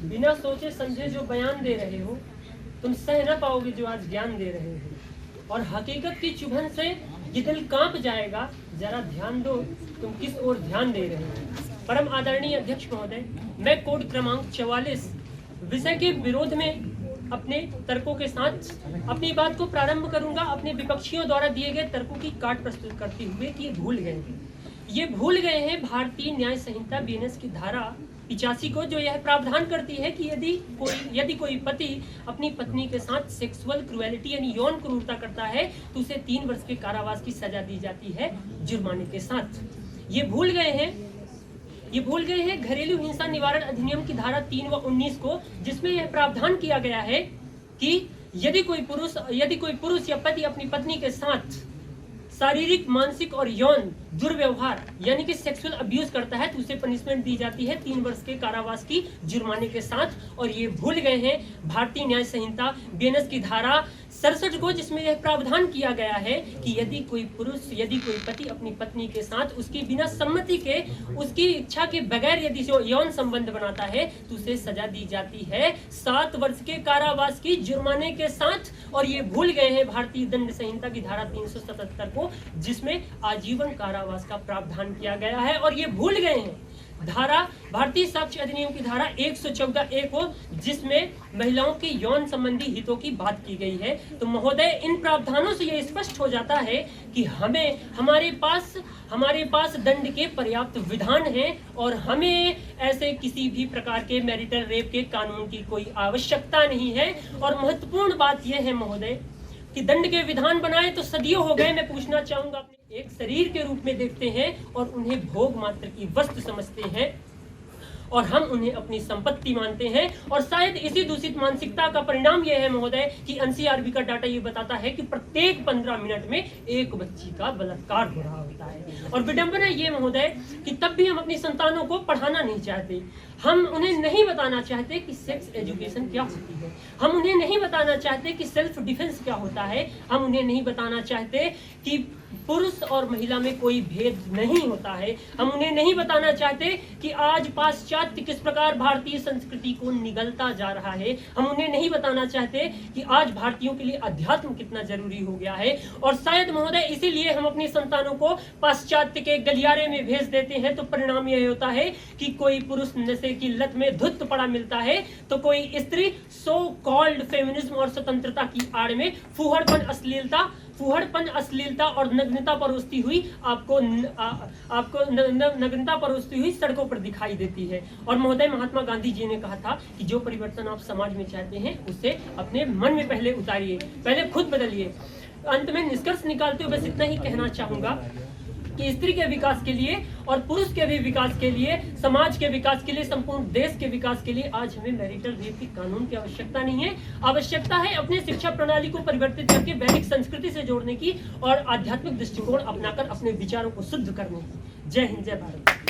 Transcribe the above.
बिना सोचे समझे जो बयान दे रहे हो, तुम सह न पाओगे जो आज ज्ञान दे रहे हो। और हकीकत की चुभन से ये दिल कांप जाएगा, जरा ध्यान दो तुम किस ओर ध्यान दे रहे हो। परम आदरणीय अध्यक्ष महोदय, मैं कोड क्रमांक 44 विषय के विरोध में अपने तर्कों के साथ अपनी बात को प्रारंभ करूंगा। अपने विपक्षियों द्वारा दिए गए तर्कों की काट प्रस्तुत करते हुए कि ये भूल गए हैं भारतीय न्याय संहिता बीएनएस की धारा 85 को, जो यह प्रावधान करती है कि यदि कोई पति अपनी पत्नी के साथ सेक्सुअल क्रूएलिटी यानी यौन क्रूरता करता है तो उसे 3 वर्ष के कारावास की सजा दी जाती है जुर्माने के साथ। ये भूल गए हैं घरेलू हिंसा निवारण अधिनियम की धारा 3 व 19 को, जिसमें यह प्रावधान किया गया है कि यदि कोई पुरुष या पति अपनी पत्नी के साथ शारीरिक, मानसिक और यौन दुर्व्यवहार यानी कि सेक्सुअल अब्यूज करता है तो उसे पनिशमेंट दी जाती है 3 वर्ष के कारावास की जुर्माने के साथ। और ये भूल गए हैं भारतीय न्याय संहिता बीएनएस की धारा 67 को, जिसमें यह प्रावधान किया गया है कि यदि कोई पति अपनी पत्नी के साथ उसकी बिना सम्मति के, उसकी इच्छा के बगैर यदि यौन संबंध बनाता है तो उसे सजा दी जाती है 7 वर्ष के कारावास की जुर्माने के साथ। और ये भूल गए हैं भारतीय दंड संहिता की धारा 377 को, जिसमें आजीवन कारावास का प्रावधान किया गया है। और ये भूल गए हैं धारा भारतीय साक्ष्य अधिनियम की धारा 114A को, जिसमें महिलाओं के यौन संबंधी हितों की बात की गई है। तो महोदय, इन प्रावधानों से यह स्पष्ट हो जाता है कि हमारे पास दंड के पर्याप्त विधान हैं और हमें ऐसे किसी भी प्रकार के मैरिटल रेप के कानून की कोई आवश्यकता नहीं है। और महत्वपूर्ण बात यह है महोदय कि दंड के विधान बनाए तो सदियों हो गए। मैं पूछना चाहूंगा, एक शरीर के रूप में देखते हैं और उन्हें भोग मात्र की वस्तु समझते हैं और हम उन्हें अपनी संपत्ति मानते हैं। और शायद इसी दूषित मानसिकता का परिणाम यह है महोदय कि एनसीआरबी का डाटा ये बताता है कि प्रत्येक 15 मिनट में एक बच्ची का बलात्कार हो रहा होता है। और विडंबना ये महोदय कि तब भी हम अपनी संतानों को पढ़ाना नहीं चाहते। हम उन्हें नहीं बताना चाहते कि सेक्स एजुकेशन क्या होती है। हम उन्हें नहीं बताना चाहते कि सेल्फ डिफेंस क्या होता है। हम उन्हें नहीं बताना चाहते कि पुरुष और महिला में कोई भेद नहीं होता है। हम उन्हें नहीं बताना चाहते कि आज पाश्चात्य किस प्रकार भारतीय संस्कृति को निगलता जा रहा है। हम उन्हें नहीं बताना चाहते कि आज भारतीयों के लिए अध्यात्म कितना जरूरी हो गया है। और शायद महोदय इसीलिए हम अपनी संतानों को पाश्चात्य के गलियारे में भेज देते हैं। तो परिणाम यह होता है कि कोई पुरुष नशे की लत में धुत पड़ा मिलता है तो कोई स्त्री सो कॉल्ड फेमिनिज्म और स्वतंत्रता की आड़ में फूहड़पन, अश्लीलता और नग्नता परोसती हुई आपको नग्नता परोसती हुई सड़कों पर दिखाई देती है। और महोदय, महात्मा गांधी जी ने कहा था कि जो परिवर्तन आप समाज में चाहते हैं उसे अपने मन में पहले उतारिए, पहले खुद बदलिए। अंत में निष्कर्ष निकालते हुए बस इतना ही कहना चाहूंगा कि स्त्री के विकास के लिए और पुरुष के भी विकास के लिए, समाज के विकास के लिए, संपूर्ण देश के विकास के लिए आज हमें मैरिटल रेप की कानून की आवश्यकता नहीं है। आवश्यकता है अपने शिक्षा प्रणाली को परिवर्तित करके वैदिक संस्कृति से जोड़ने की और आध्यात्मिक दृष्टिकोण अपनाकर अपने विचारों को शुद्ध करने की। जय हिंद, जय भारत।